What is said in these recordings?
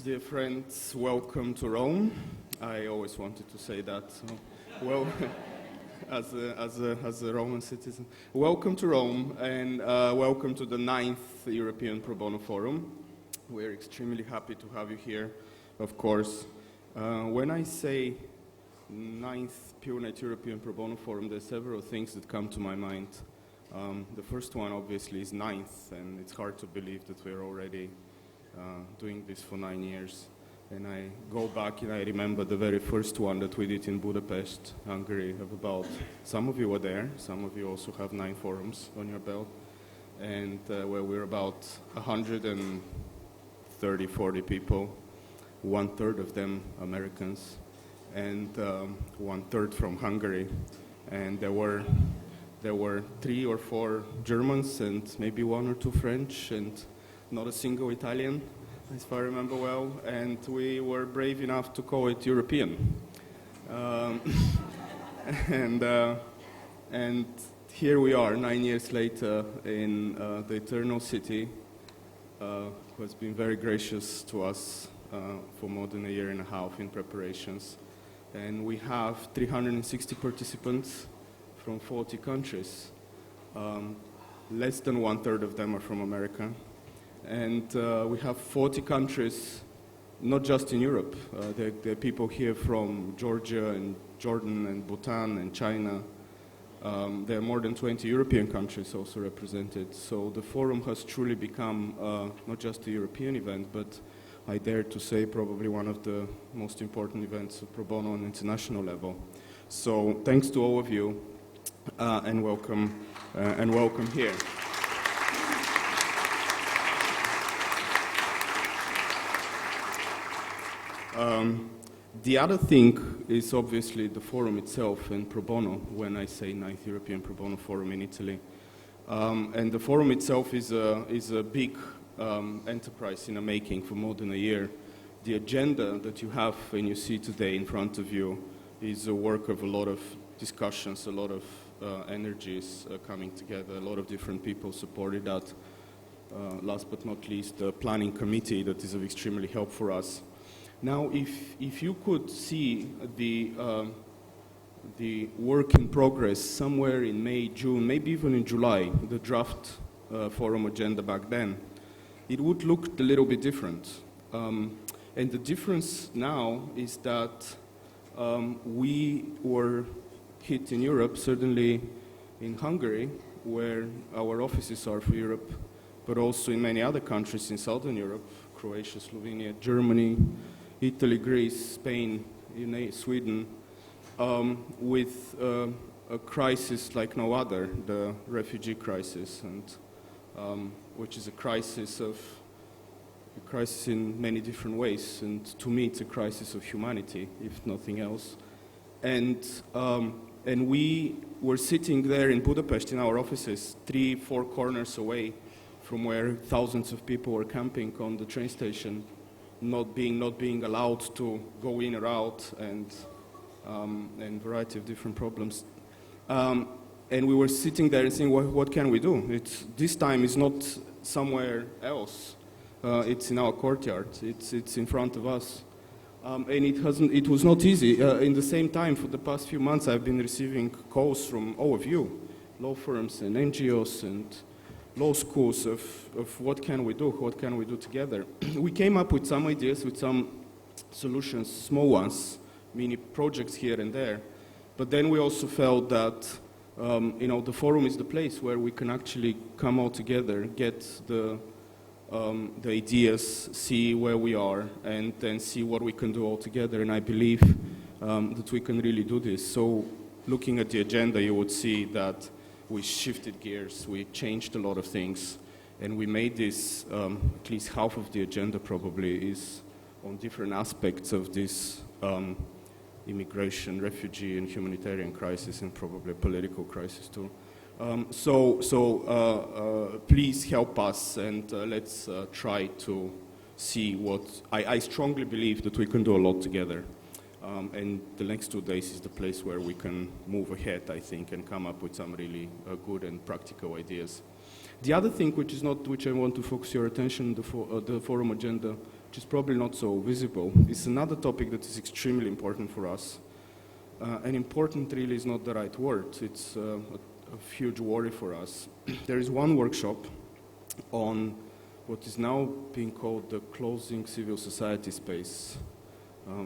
Dear friends, welcome to Rome. I always wanted to say that. So, well, as a Roman citizen, welcome to Rome, and welcome to the 9th European Pro Bono Forum. We're extremely happy to have you here, of course. When I say 9th PILnet European Pro Bono Forum, there's several things that come to my mind. The first one, obviously, is 9th, and it's hard to believe that we're already doing this for 9 years. And I go back and I remember the very first one that we did in Budapest, Hungary, of about, some of you were there, some of you also have 9 forums on your belt, and where we're about 130, 40 people, 1/3 of them Americans, and 1/3 from Hungary. And there were 3 or 4 Germans and maybe 1 or 2 French, and not a single Italian, if I remember well, and we were brave enough to call it European. And here we are, 9 years later, in the Eternal City, who has been very gracious to us for more than a year and a half in preparations. And we have 360 participants from 40 countries. Less than 1/3 of them are from America. And we have 40 countries, not just in Europe. There are people here from Georgia and Jordan and Bhutan and China. There are more than 20 European countries also represented. So the forum has truly become not just a European event, but I dare to say probably one of the most important events of Pro Bono on international level. So thanks to all of you, and welcome here. The other thing is obviously the forum itself and Pro Bono, when I say 9th European Pro Bono Forum in Italy. And the forum itself is a big enterprise in the making for more than a year. The agenda that you have and you see today in front of you is a work of a lot of discussions, a lot of energies coming together, a lot of different people supported that. Last but not least, the planning committee that is of extremely help for us. Now, if you could see the work in progress somewhere in May, June, maybe even in July, the draft forum agenda back then, it would look a little bit different. And the difference now is that we were hit in Europe, certainly in Hungary, where our offices are for Europe, but also in many other countries in Southern Europe, Croatia, Slovenia, Germany, Italy, Greece, Spain, Sweden, with a crisis like no other, the refugee crisis, and which is a crisis in many different ways, and to me it's a crisis of humanity, if nothing else. And we were sitting there in Budapest in our offices, 3-4 corners away from where thousands of people were camping on the train station, not being allowed to go in or out, and variety of different problems. And we were sitting there and saying, what can we do? This time is not somewhere else. It's in our courtyard. It's in front of us. And it was not easy. In the same time, for the past few months, I've been receiving calls from all of you, law firms and NGOs and law schools of what can we do together. We came up with some ideas, with some solutions, small ones, mini projects here and there, but then we also felt that the forum is the place where we can actually come all together, get the ideas, see where we are, and then see what we can do all together, and I believe that we can really do this. So looking at the agenda, you would see that we shifted gears, we changed a lot of things, and we made this, at least half of the agenda probably is on different aspects of this immigration, refugee, and humanitarian crisis, and probably a political crisis too. Please help us, and let's try to see what, I strongly believe that we can do a lot together. And the next 2 days is the place where we can move ahead, I think, and come up with some really good and practical ideas. The other thing, which I want to focus your attention, the forum agenda, which is probably not so visible, is another topic that is extremely important for us. And important really is not the right word. It's a huge worry for us. There is one workshop on what is now being called the closing civil society space.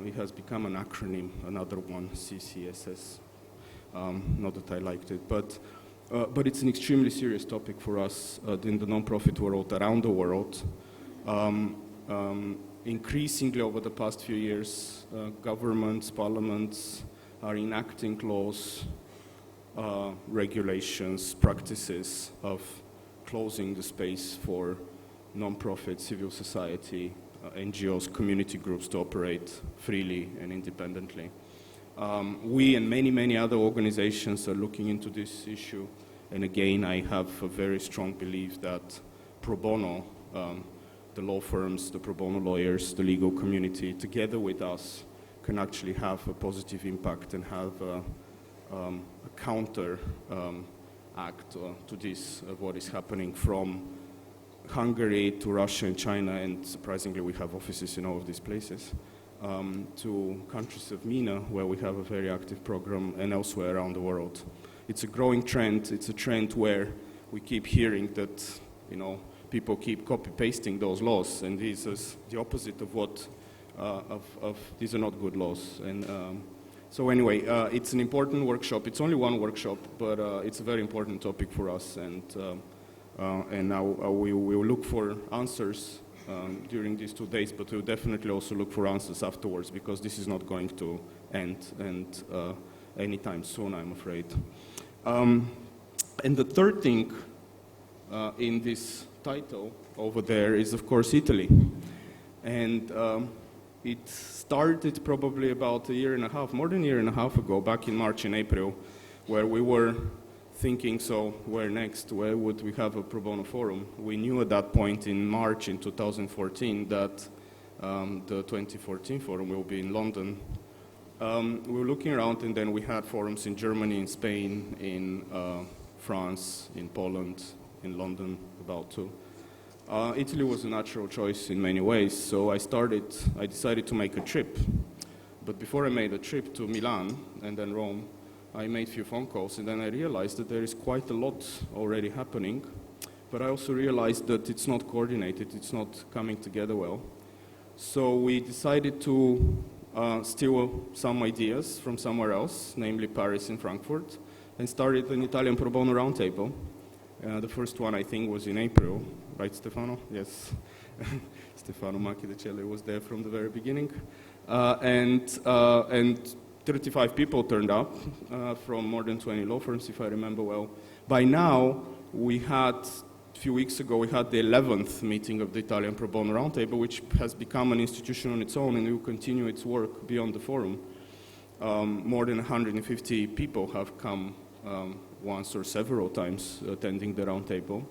It has become an acronym, another one, CCSS. Not that I liked it, but it's an extremely serious topic for us in the non-profit world, around the world. Increasingly over the past few years, governments, parliaments are enacting laws, regulations, practices of closing the space for non-profit, civil society, NGOs, community groups to operate freely and independently. We and many, many other organizations are looking into this issue. And again, I have a very strong belief that pro bono, the law firms, the pro bono lawyers, the legal community, together with us, can actually have a positive impact and have a counter act to this, of what is happening from Hungary to Russia and China, and surprisingly we have offices in all of these places, to countries of MENA, where we have a very active program, and elsewhere around the world. It's a growing trend. It's a trend where we keep hearing that, people keep copy-pasting those laws, and this is the opposite of what, these are not good laws. And so anyway, it's an important workshop. It's only one workshop, but it's a very important topic for us, and now we will look for answers during these 2 days, but we'll definitely also look for answers afterwards, because this is not going to end and anytime soon, I'm afraid. And the third thing in this title over there is, of course, Italy. And it started probably about a year and a half, more than a year and a half ago, back in March and April, where we were thinking, so where next? Where would we have a pro bono forum? We knew at that point in March in 2014 that the 2014 forum will be in London. We were looking around, and then we had forums in Germany, in Spain, in France, in Poland, in London, about two. Italy was a natural choice in many ways, so I decided to make a trip. But before I made a trip to Milan and then Rome, I made a few phone calls, and then I realized that there is quite a lot already happening, but I also realized that it's not coordinated, it's not coming together well. So we decided to steal some ideas from somewhere else, namely Paris and Frankfurt, and started an Italian pro bono roundtable. The first one, I think, was in April, right, Stefano? Yes. Stefano Macchiacelli was there from the very beginning. And 35 people turned up from more than 20 law firms, if I remember well. By now, a few weeks ago, we had the 11th meeting of the Italian Pro Bono Roundtable, which has become an institution on its own and will continue its work beyond the forum. More than 150 people have come once or several times attending the roundtable.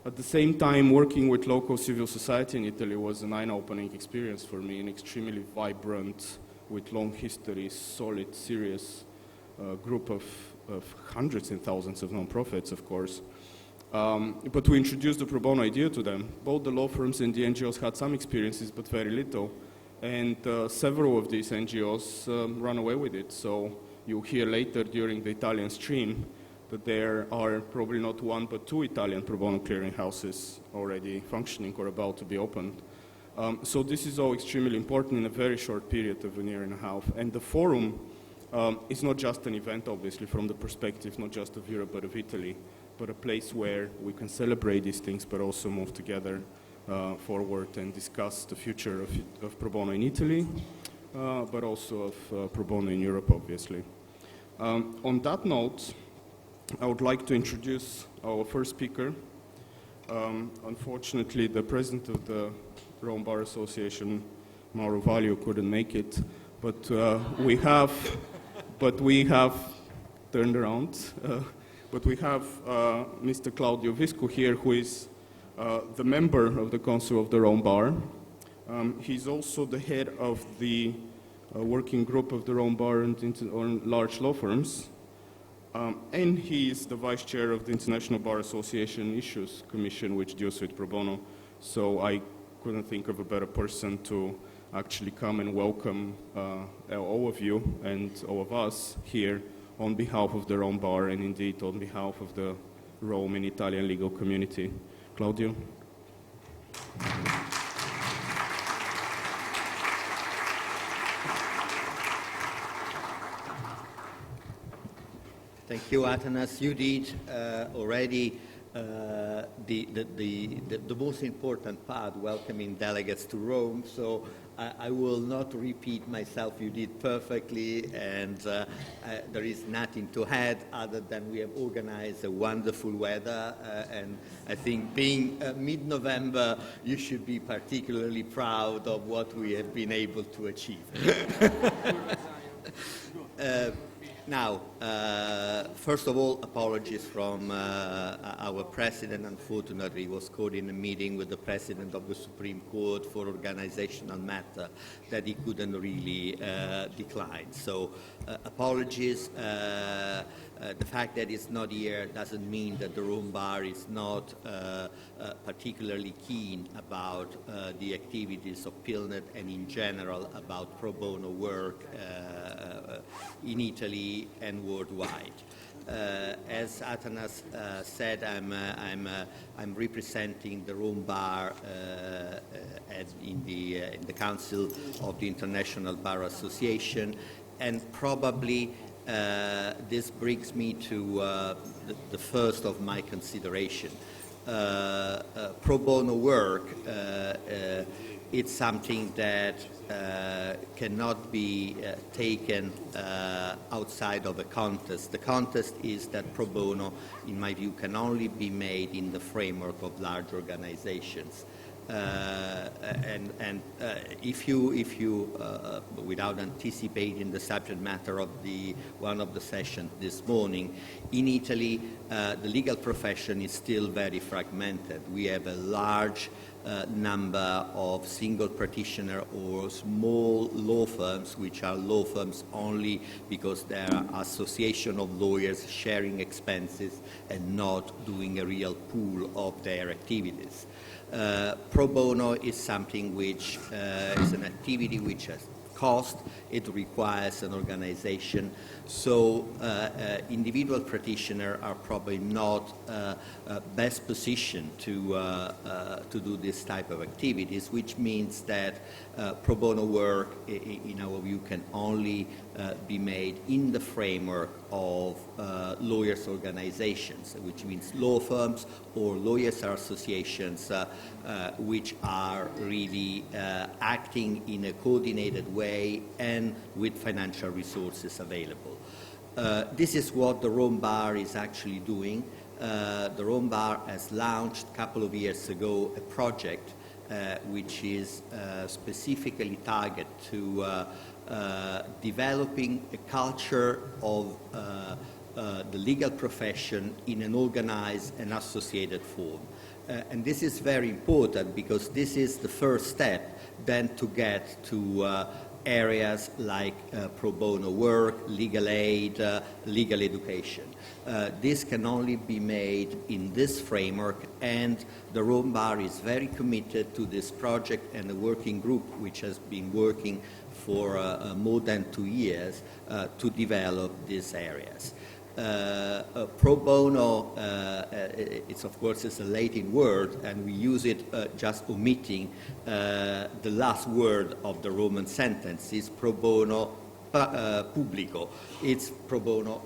At the same time, working with local civil society in Italy was an eye-opening experience for me, an extremely vibrant, with long history, solid, serious group of hundreds and thousands of non-profits, of course. But we introduced the pro bono idea to them. Both the law firms and the NGOs had some experiences, but very little. And several of these NGOs ran away with it. So you'll hear later during the Italian stream that there are probably not one, but two Italian pro bono clearinghouses already functioning or about to be opened. So this is all extremely important in a very short period of a year and a half. And the forum is not just an event, obviously, from the perspective not just of Europe but of Italy, but a place where we can celebrate these things but also move together forward and discuss the future of pro bono in Italy, but also of pro bono in Europe, obviously. On that note, I would like to introduce our first speaker. Unfortunately, the president of the Rome Bar Association, Mauro Vaglio, couldn't make it, but we have turned around. But we have Mr. Claudio Visco here, who is the member of the Council of the Rome Bar. He's also the head of the working group of the Rome Bar on large law firms. And he is the vice chair of the International Bar Association Issues Commission, which deals with pro bono. So I couldn't think of a better person to actually come and welcome all of you and all of us here on behalf of the Rome Bar and indeed on behalf of the Rome and Italian legal community. Claudio? Thank you, Atanas. You did already the most important part, welcoming delegates to Rome, so I will not repeat myself. You did perfectly, and there is nothing to add other than we have organized a wonderful weather, and I think being mid-November, you should be particularly proud of what we have been able to achieve. Now, first of all, apologies from our president. Unfortunately, he was caught in a meeting with the president of the Supreme Court for organizational matter that he couldn't really decline. So, apologies. The fact that it's not here doesn't mean that the Rome Bar is not particularly keen about the activities of PILnet and in general about pro bono work in Italy and worldwide. As Atanas said, I'm representing the Rome Bar in the Council of the International Bar Association, and probably this brings me to the first of my consideration. Pro bono work, it's something that cannot be taken outside of a context. The context is that pro bono, in my view, can only be made in the framework of large organizations. If you without anticipating the subject matter of one of the sessions this morning, in Italy, the legal profession is still very fragmented. We have a large number of single practitioner or small law firms, which are law firms only because they are association of lawyers sharing expenses and not doing a real pool of their activities. Pro bono is something which is an activity which has cost, it requires an organization, so individual practitioners are probably not best positioned to do this type of activities, which means that pro bono work, in our view, can only be made in the framework of lawyers' organizations, which means law firms or lawyers' associations which are really acting in a coordinated way and with financial resources available. This is what the Rome Bar is actually doing. The Rome Bar has launched a couple of years ago a project which is specifically targeted to developing a culture of the legal profession in an organized and associated form. And this is very important because this is the first step then to get to areas like pro bono work, legal aid, legal education. This can only be made in this framework, and the Rome Bar is very committed to this project and the working group which has been working for more than 2 years to develop these areas. Pro bono, it's of course it's a Latin word, and we use it just omitting the last word of the Roman sentence. Is pro bono publico. It's pro bono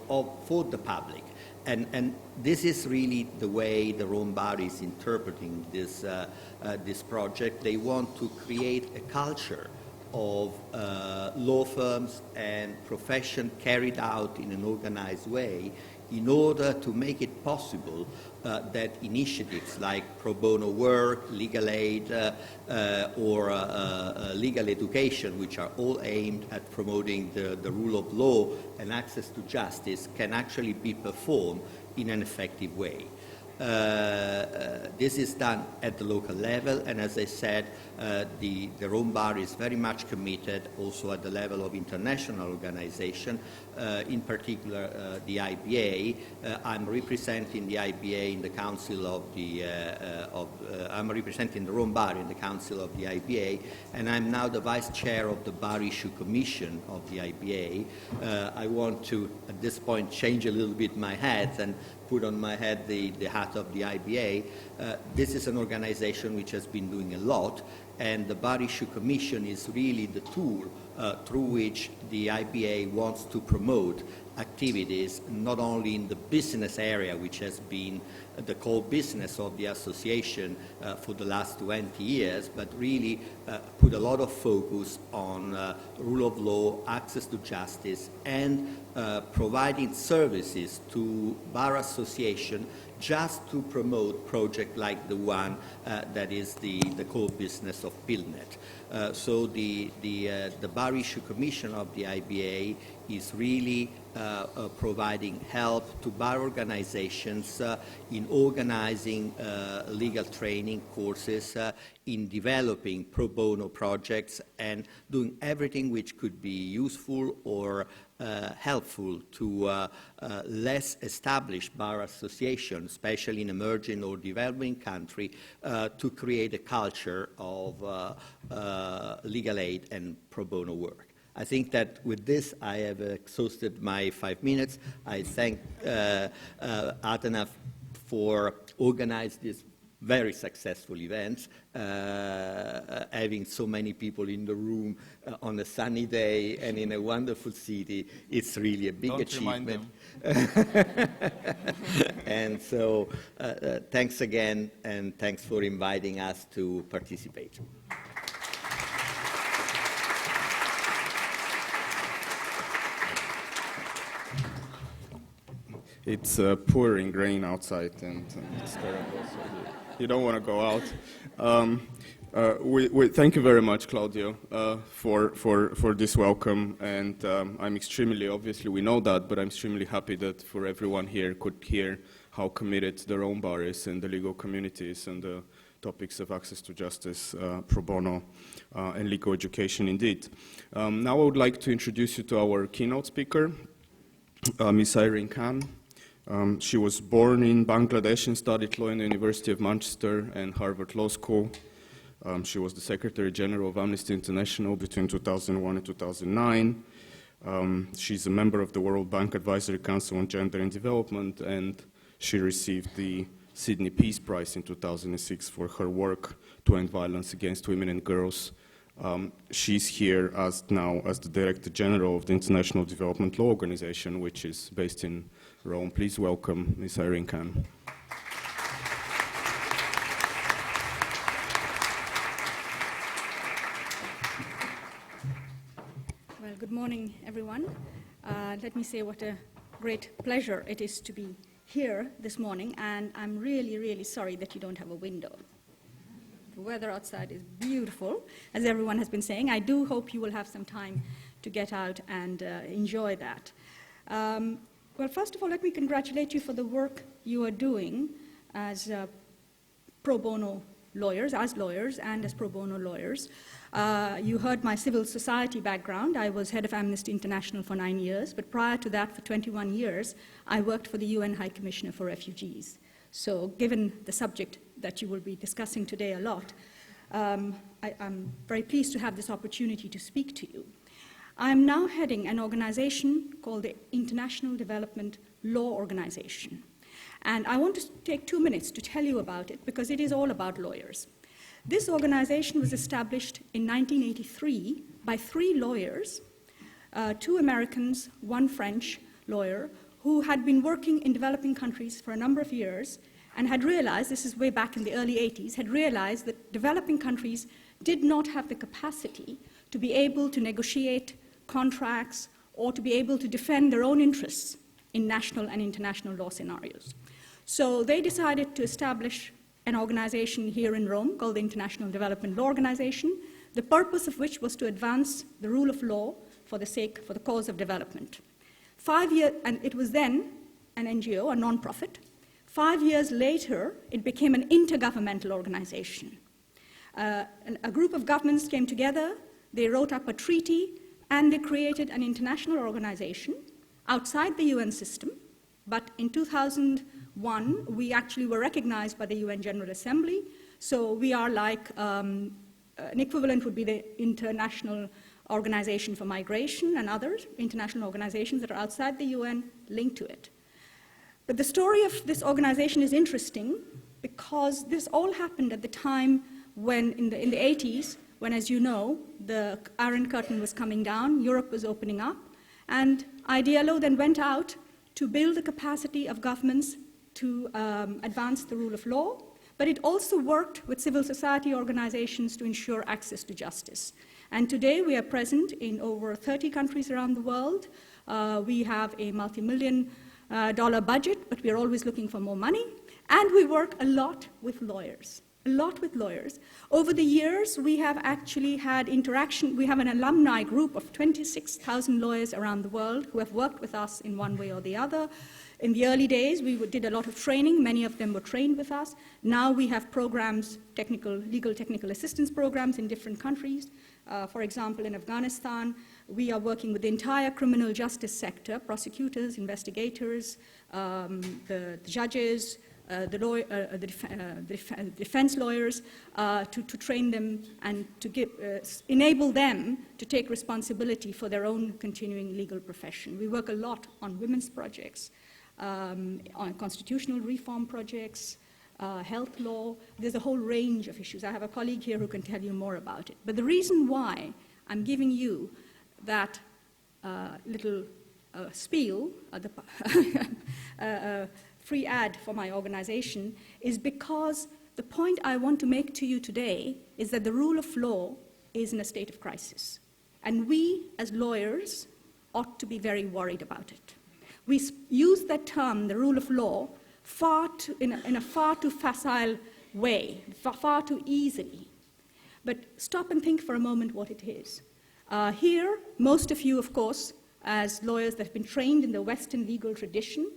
for the public, and this is really the way the Rome Bar is interpreting this this project. They want to create a culture of law firms and profession carried out in an organized way in order to make it possible that initiatives like pro bono work, legal aid, or legal education, which are all aimed at promoting the rule of law and access to justice, can actually be performed in an effective way. This is done at the local level, and as I said, the Rome Bar is very much committed also at the level of international organization, in particular the IBA. I'm representing the IBA in the Council of the, I'm representing the Rome Bar in the Council of the IBA, and I'm now the Vice Chair of the Bar Issue Commission of the IBA. I want to, at this point, change a little bit my hat and put on my head the hat of the IBA. This is an organization which has been doing a lot, and the Bar Issue Commission is really the tool through which the IBA wants to promote activities not only in the business area, which has been the core business of the association for the last 20 years, but really put a lot of focus on rule of law, access to justice, and providing services to bar association just to promote projects like the one that is the core business of PILnet. So the Bar Issue Commission of the IBA is really providing help to bar organizations in organizing legal training courses, in developing pro bono projects, and doing everything which could be useful or helpful to less established bar associations, especially in emerging or developing countries, to create a culture of legal aid and pro bono work. I think that with this, I have exhausted my 5 minutes. I thank Athena for organizing this very successful event, having so many people in the room on a sunny day and in a wonderful city. It's really a big achievement. And so thanks again, and thanks for inviting us to participate. It's pouring rain outside, and it's terrible, so you don't want to go out. We thank you very much, Claudio, for this welcome, and I'm extremely, obviously we know that, but I'm extremely happy that for everyone here could hear how committed the Rome Bar is and the legal communities and the topics of access to justice, pro bono, and legal education indeed. Now I would like to introduce you to our keynote speaker, Ms. Irene Khan. She was born in Bangladesh and studied law in the University of Manchester and Harvard Law School. She was the Secretary General of Amnesty International between 2001 and 2009. She's a member of the World Bank Advisory Council on Gender and Development, and she received the Sydney Peace Prize in 2006 for her work to end violence against women and girls. She's here now as the Director General of the International Development Law Organization, which is based in Rome. Please welcome Ms. Irene Khan. Well, good morning, everyone. Let me say what a great pleasure it is to be here this morning, and I'm really, really sorry that you don't have a window. The weather outside is beautiful, as everyone has been saying. I do hope you will have some time to get out and enjoy that. Well, first of all, let me congratulate you for the work you are doing as pro bono lawyers, and as pro bono lawyers. You heard my civil society background. I was head of Amnesty International for 9 years, but prior to that, for 21 years, I worked for the UN High Commissioner for Refugees. So given the subject that you will be discussing today a lot, I'm very pleased to have this opportunity to speak to you. I'm now heading an organization called the International Development Law Organization. And I want to take 2 minutes to tell you about it because it is all about lawyers. This organization was established in 1983 by 3 lawyers, 2 Americans, 1 French lawyer, who had been working in developing countries for a number of years and had realized, this is way back in the early 80s, had realized that developing countries did not have the capacity to be able to negotiate contracts or to be able to defend their own interests in national and international law scenarios. So they decided to establish an organization here in Rome called the International Development Law Organization, the purpose of which was to advance the rule of law for the cause of development. 5 years, and it was then an NGO, a non-profit. 5 years later, it became an intergovernmental organization. A group of governments came together, they wrote up a treaty, and they created an international organization outside the UN system. But in 2001, we actually were recognized by the UN General Assembly. So we are like, an equivalent would be the International Organization for Migration and others, international organizations that are outside the UN linked to it. But the story of this organization is interesting because this all happened at the time when, in the 80s, when, as you know, the Iron Curtain was coming down, Europe was opening up, and IDLO then went out to build the capacity of governments to advance the rule of law, but it also worked with civil society organizations to ensure access to justice. And today we are present in over 30 countries around the world. We have a multi-million dollar budget, but we are always looking for more money. And we work a lot with lawyers. Over the years, we have actually had interaction. We have an alumni group of 26,000 lawyers around the world who have worked with us in one way or the other. In the early days, we did a lot of training. Many of them were trained with us. Now we have programs, legal technical assistance programs in different countries. For example, in Afghanistan, we are working with the entire criminal justice sector, prosecutors, investigators, the judges, the defense lawyers, to train them and to enable them to take responsibility for their own continuing legal profession. We work a lot on women's projects, on constitutional reform projects, health law. There's a whole range of issues. I have a colleague here who can tell you more about it. But the reason why I'm giving you that little spiel, free ad for my organization, is because the point I want to make to you today is that the rule of law is in a state of crisis. And we, as lawyers, ought to be very worried about it. We use that term, the rule of law, in a far too facile way, far too easily. But stop and think for a moment what it is. Here, most of you, of course, as lawyers that have been trained in the Western legal tradition,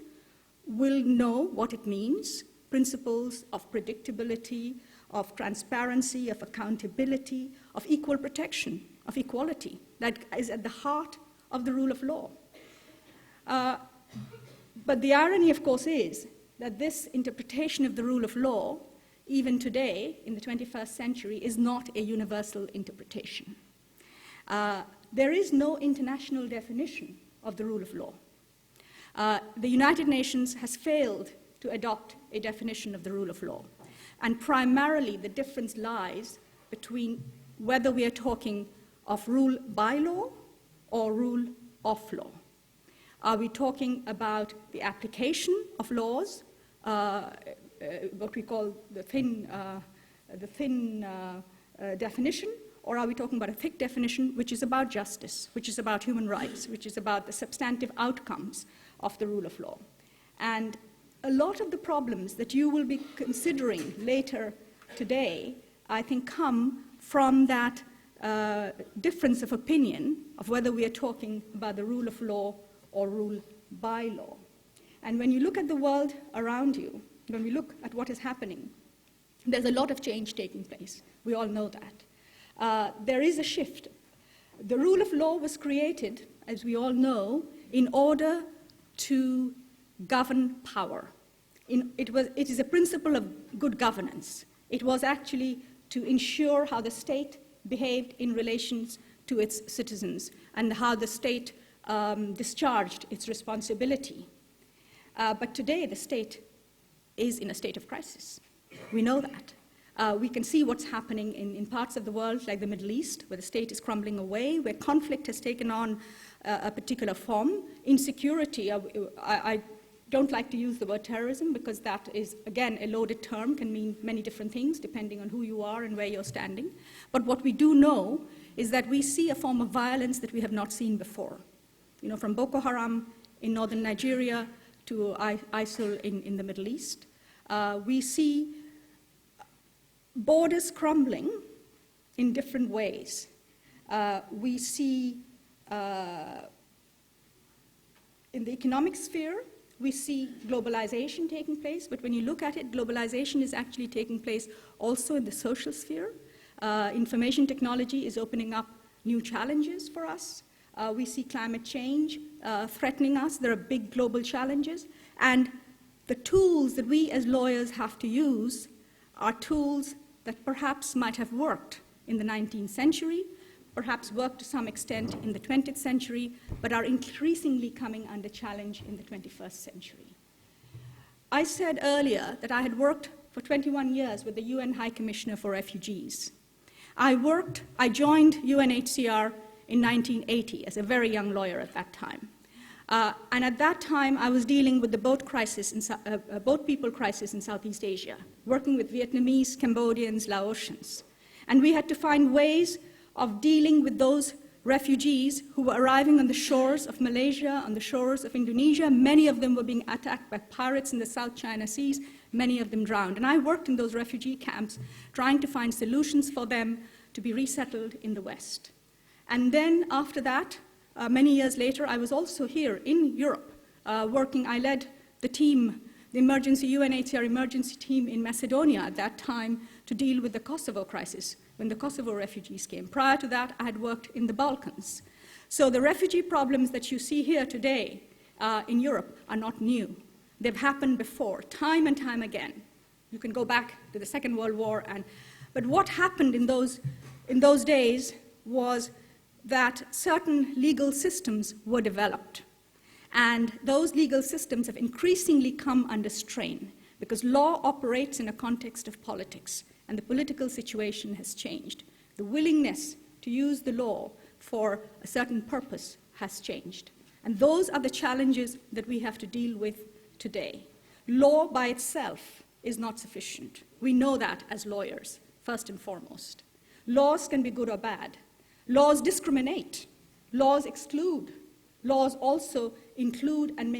will know what it means, principles of predictability, of transparency, of accountability, of equal protection, of equality, that is at the heart of the rule of law. But the irony, of course, is that this interpretation of the rule of law, even today, in the 21st century, is not a universal interpretation. There is no international definition of the rule of law. The United Nations has failed to adopt a definition of the rule of law. And primarily, the difference lies between whether we are talking of rule by law or rule of law. Are we talking about the application of laws, what we call the thin definition, or are we talking about a thick definition, which is about justice, which is about human rights, which is about the substantive outcomes of the rule of law? And a lot of the problems that you will be considering later today, I think, come from that difference of opinion of whether we are talking about the rule of law or rule by law. And when you look at the world around you, when we look at what is happening, there's a lot of change taking place. We all know that. There is a shift. The rule of law was created, as we all know, in order to govern power. It is a principle of good governance. It was actually to ensure how the state behaved in relations to its citizens and how the state discharged its responsibility. But today, the state is in a state of crisis. We know that. We can see what's happening in parts of the world, like the Middle East, where the state is crumbling away, where conflict has taken on a particular form. Insecurity, I don't like to use the word terrorism because that is, again, a loaded term, can mean many different things depending on who you are and where you're standing. But what we do know is that we see a form of violence that we have not seen before. You know, from Boko Haram in northern Nigeria to ISIL in the Middle East. We see borders crumbling in different ways. We see in the economic sphere, we see globalization taking place, but when you look at it, globalization is actually taking place also in the social sphere. Information technology is opening up new challenges for us. We see climate change threatening us. There are big global challenges. And the tools that we as lawyers have to use are tools that perhaps might have worked in the 19th century, perhaps worked to some extent in the 20th century, but are increasingly coming under challenge in the 21st century. I said earlier that I had worked for 21 years with the UN High Commissioner for Refugees. I joined UNHCR in 1980 as a very young lawyer at that time. And at that time, I was dealing with the boat people crisis in Southeast Asia, working with Vietnamese, Cambodians, Laotians. And we had to find ways of dealing with those refugees who were arriving on the shores of Malaysia, on the shores of Indonesia. Many of them were being attacked by pirates in the South China Seas. Many of them drowned. And I worked in those refugee camps, trying to find solutions for them to be resettled in the West. And then after that, many years later, I was also here in Europe working. I led the team, the UNHCR emergency team in Macedonia at that time to deal with the Kosovo crisis when the Kosovo refugees came. Prior to that, I had worked in the Balkans. So the refugee problems that you see here today in Europe are not new. They've happened before, time and time again. You can go back to the Second World War. But what happened in those days was that certain legal systems were developed. And those legal systems have increasingly come under strain because law operates in a context of politics, and the political situation has changed. The willingness to use the law for a certain purpose has changed. And those are the challenges that we have to deal with today. Law by itself is not sufficient. We know that as lawyers, first and foremost. Laws can be good or bad. Laws discriminate. Laws exclude. Laws also include and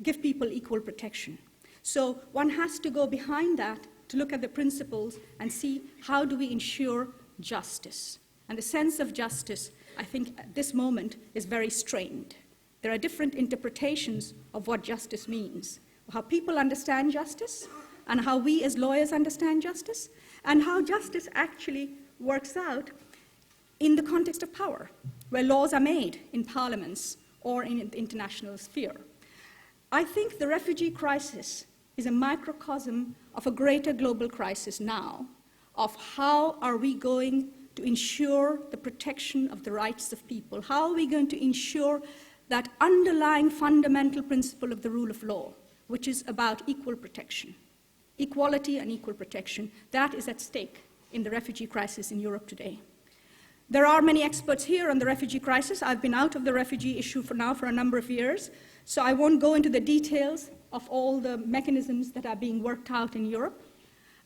give people equal protection. So one has to go behind that to look at the principles and see how do we ensure justice. And the sense of justice, I think, at this moment is very strained. There are different interpretations of what justice means, how people understand justice, and how we as lawyers understand justice, and how justice actually works out in the context of power, where laws are made in parliaments or in the international sphere. I think the refugee crisis is a microcosm of a greater global crisis now, of how are we going to ensure the protection of the rights of people? How are we going to ensure that underlying fundamental principle of the rule of law, which is about equal protection, equality and equal protection, that is at stake in the refugee crisis in Europe today. There are many experts here on the refugee crisis. I've been out of the refugee issue for a number of years, so I won't go into the details of all the mechanisms that are being worked out in Europe.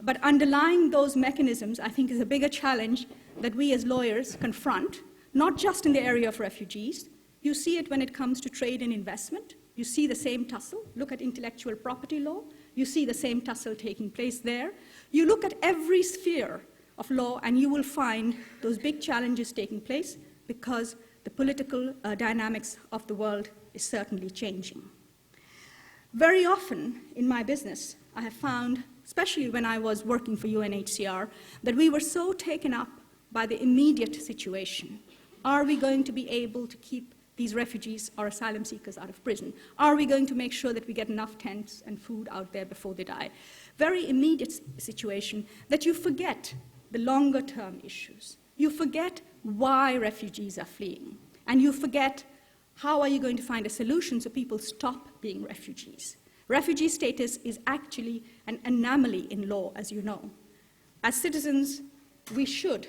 But underlying those mechanisms, I think, is a bigger challenge that we as lawyers confront, not just in the area of refugees. You see it when it comes to trade and investment. You see the same tussle. Look at intellectual property law. You see the same tussle taking place there. You look at every sphere of law, and you will find those big challenges taking place because the political dynamics of the world is certainly changing. Very often in my business, I have found, especially when I was working for UNHCR, that we were so taken up by the immediate situation. Are we going to be able to keep these refugees or asylum seekers out of prison? Are we going to make sure that we get enough tents and food out there before they die? Very immediate situation that you forget the longer term issues. You forget why refugees are fleeing. And you forget how are you going to find a solution so people stop being refugees. Refugee status is actually an anomaly in law, as you know. As citizens, we should,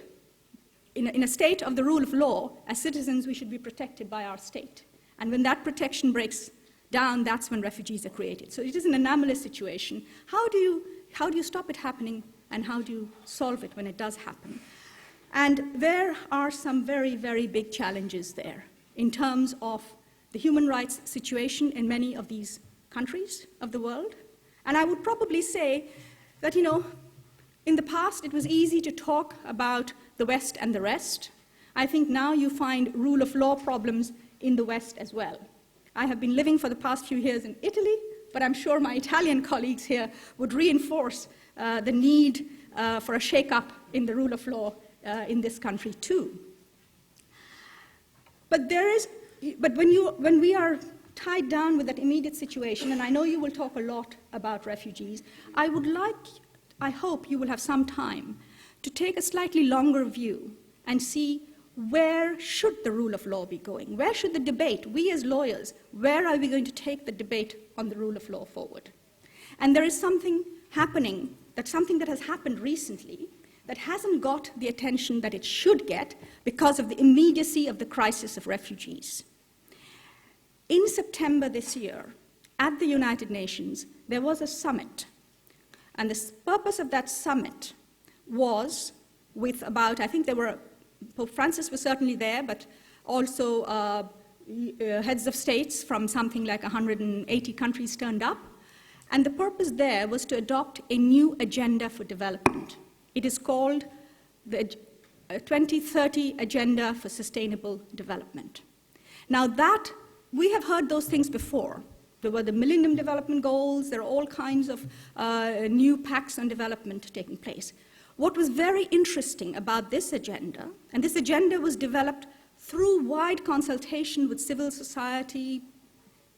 in a state of the rule of law, as citizens, we should be protected by our state. And when that protection breaks down, that's when refugees are created. So it is an anomalous situation. How do you stop it happening, and how do you solve it when it does happen? And there are some very, very big challenges there in terms of the human rights situation in many of these countries of the world. And I would probably say that, in the past it was easy to talk about the West and the rest. I think now you find rule of law problems in the West as well. I have been living for the past few years in Italy, but I'm sure my Italian colleagues here would reinforce the need for a shake-up in the rule of law in this country too. But when we are tied down with that immediate situation, and I know you will talk a lot about refugees, I hope you will have some time to take a slightly longer view and see where should the rule of law be going? Where should the debate, we as lawyers, where are we going to take the debate on the rule of law forward? And there is something happening, something that has happened recently that hasn't got the attention that it should get because of the immediacy of the crisis of refugees. In September this year, at the United Nations, there was a summit. And the purpose of that summit was with about, I think there were, Pope Francis was certainly there, but also heads of states from something like 180 countries turned up. And the purpose there was to adopt a new agenda for development. It is called the 2030 Agenda for Sustainable Development. Now that, we have heard those things before. There were the Millennium Development Goals, there are all kinds of new pacts on development taking place. What was very interesting about this agenda, and this agenda was developed through wide consultation with civil society,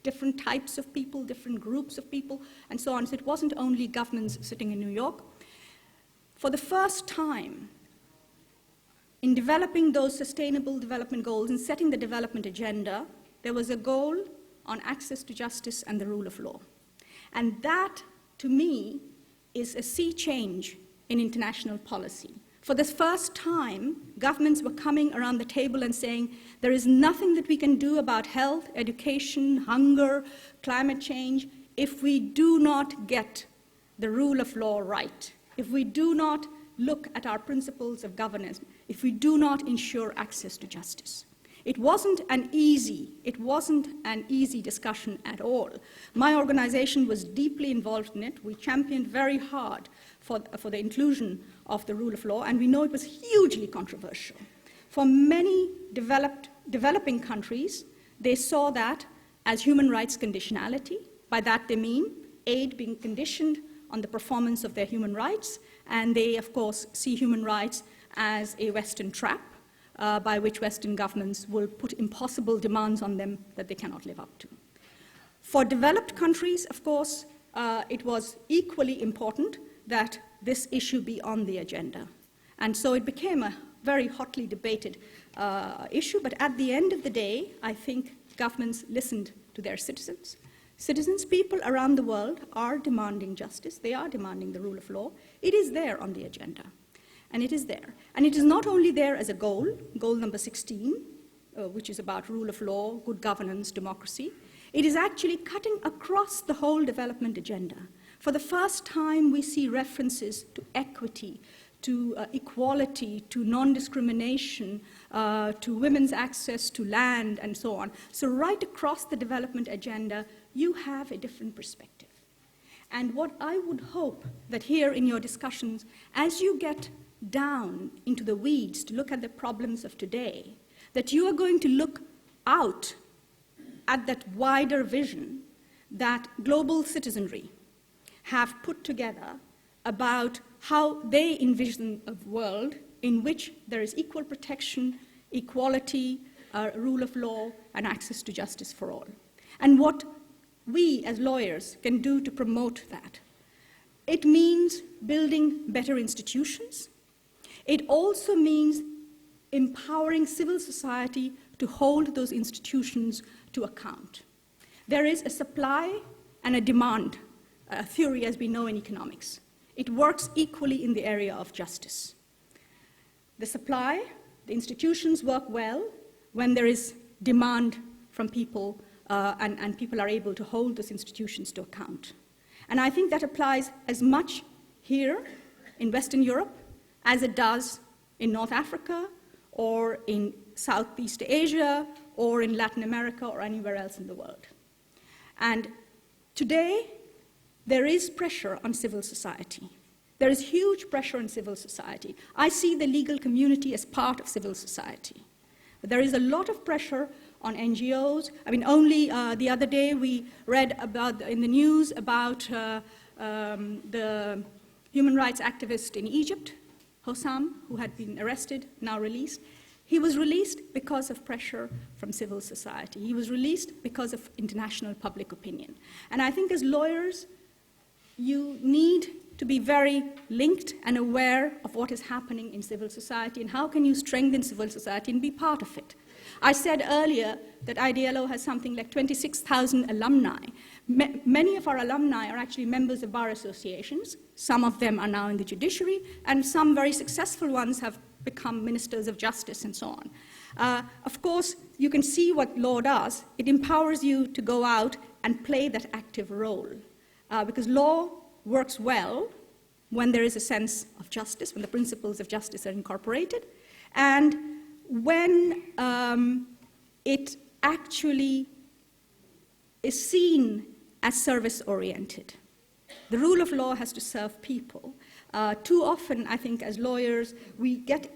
different types of people, different groups of people, and so on. So it wasn't only governments sitting in New York. For the first time, in developing those sustainable development goals and setting the development agenda, there was a goal on access to justice and the rule of law. And that, to me, is a sea change in international policy. For the first time, governments were coming around the table and saying, there is nothing that we can do about health, education, hunger, climate change, if we do not get the rule of law right, if we do not look at our principles of governance, if we do not ensure access to justice. It wasn't an easy discussion at all. My organization was deeply involved in it. We championed very hard for the inclusion of the rule of law, and we know it was hugely controversial. For many developing countries, they saw that as human rights conditionality. By that they mean aid being conditioned on the performance of their human rights, and they, of course, see human rights as a Western trap, by which Western governments will put impossible demands on them that they cannot live up to. For developed countries, of course, it was equally important that this issue be on the agenda. And so it became a very hotly debated issue, but at the end of the day, I think governments listened to their citizens. People around the world are demanding justice. They are demanding the rule of law. It is there on the agenda. And it is there. And it is not only there as a goal number 16, which is about rule of law, good governance, democracy. It is actually cutting across the whole development agenda. For the first time, we see references to equity, to equality, to non-discrimination, to women's access to land, and so on. So right across the development agenda, you have a different perspective. And what I would hope that here in your discussions, as you get down into the weeds to look at the problems of today, that you are going to look out at that wider vision that global citizenry have put together about how they envision a world in which there is equal protection, equality, rule of law, and access to justice for all. And what we as lawyers can do to promote that. It means building better institutions. It also means empowering civil society to hold those institutions to account. There is a supply and a demand theory, as we know in economics. It works equally in the area of justice. The supply, the institutions work well when there is demand from people and people are able to hold those institutions to account. And I think that applies as much here in Western Europe as it does in North Africa or in Southeast Asia or in Latin America or anywhere else in the world. And today, there is pressure on civil society. There is huge pressure on civil society. I see the legal community as part of civil society. But there is a lot of pressure on NGOs. I mean, only the other day we read about in the news about the human rights activist in Egypt, Hossam, who had been arrested, now released. He was released because of pressure from civil society. He was released because of international public opinion. And I think as lawyers, you need to be very linked and aware of what is happening in civil society and how can you strengthen civil society and be part of it. I said earlier that IDLO has something like 26,000 alumni. Many of our alumni are actually members of bar associations. Some of them are now in the judiciary, and some very successful ones have become ministers of justice and so on. Of course, you can see what law does. It empowers you to go out and play that active role. Because law works well when there is a sense of justice, when the principles of justice are incorporated, and when it actually is seen as service-oriented. The rule of law has to serve people. Too often, I think, as lawyers, we get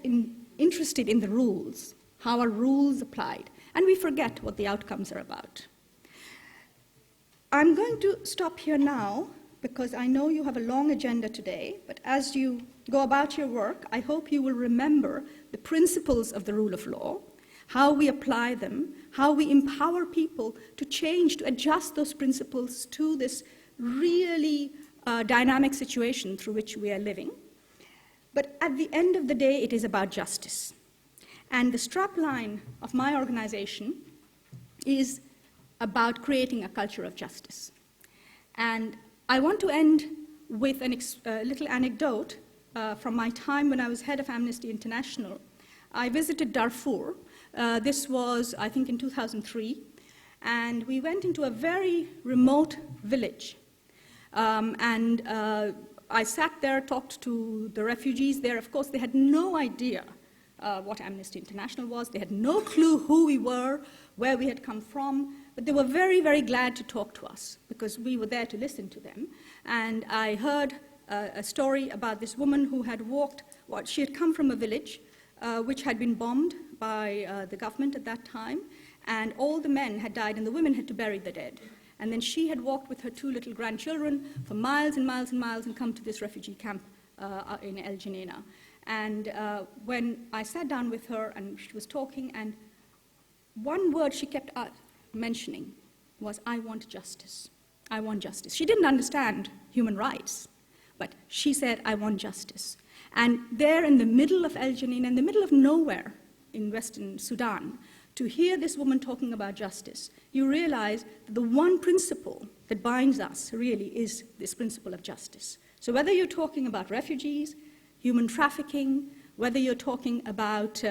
interested in the rules, how are rules applied, and we forget what the outcomes are about. I'm going to stop here now, because I know you have a long agenda today, but as you go about your work, I hope you will remember the principles of the rule of law, how we apply them, how we empower people to change, to adjust those principles to this really dynamic situation through which we are living. But at the end of the day, it is about justice. And the strapline of my organization is about creating a culture of justice. And I want to end with a little anecdote from my time when I was head of Amnesty International. I visited Darfur. This was, I think, in 2003. And we went into a very remote village. I sat there, talked to the refugees there. Of course, they had no idea what Amnesty International was. They had no clue who we were, where we had come from. But they were very, very glad to talk to us because we were there to listen to them. And I heard a story about this woman who had walked, she had come from a village which had been bombed by the government at that time, and all the men had died and the women had to bury the dead. And then she had walked with her 2 little grandchildren for miles and miles and miles and come to this refugee camp in El Geneina. And when I sat down with her and she was talking, and one word she kept mentioning was, I want justice. I want justice. She didn't understand human rights, but she said, I want justice. And there in the middle of El Geneina, in the middle of nowhere in Western Sudan, to hear this woman talking about justice, you realize that the one principle that binds us really is this principle of justice. So whether you're talking about refugees, human trafficking, whether you're talking about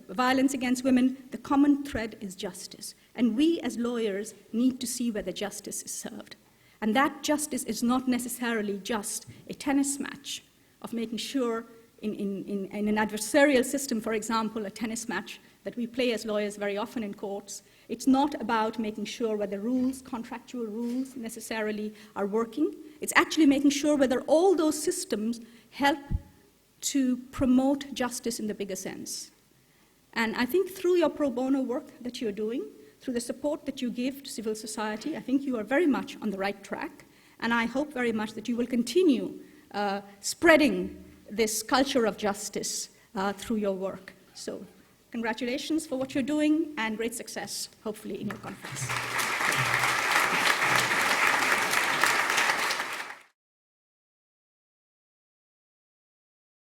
violence against women, the common thread is justice. And we as lawyers need to see whether justice is served. And that justice is not necessarily just a tennis match of making sure in an adversarial system, for example, a tennis match that we play as lawyers very often in courts. It's not about making sure whether rules, contractual rules necessarily are working. It's actually making sure whether all those systems help to promote justice in the bigger sense. And I think through your pro bono work that you're doing, through the support that you give to civil society, I think you are very much on the right track. And I hope very much that you will continue spreading this culture of justice through your work. So congratulations for what you're doing and great success, hopefully, in your conference.